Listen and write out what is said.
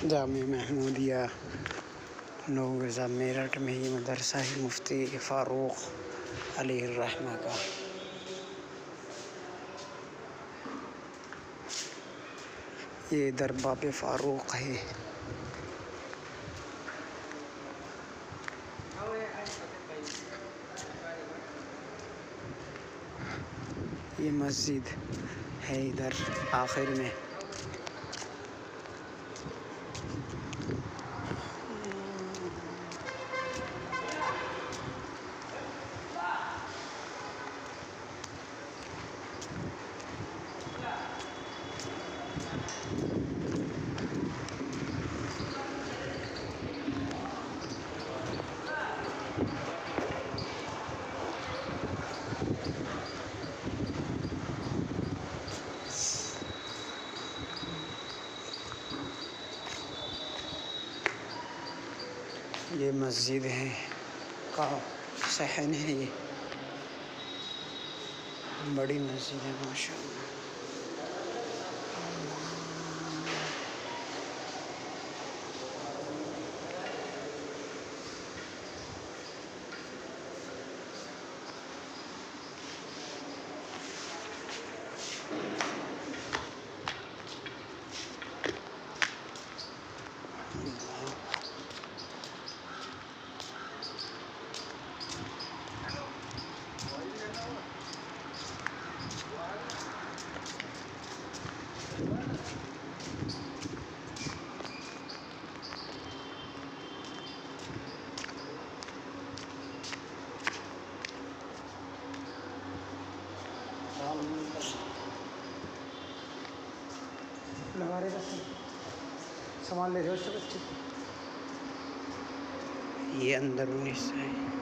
जामिया महमूदिया नौगज़ा मेरठ में ही मदरसा है मुफ्ती फ़ारूक अलैहिर्रहमा का। ये इधर बाब फ़ारूक है। ये मस्जिद है इधर आखिर में। ये मस्जिद है का सहन है। ये बड़ी मस्जिद है माशाअल्लाह। हमारे बस सामान ले रहे हो उससे बच्चे। ये अंदरूनी हिस्सा है।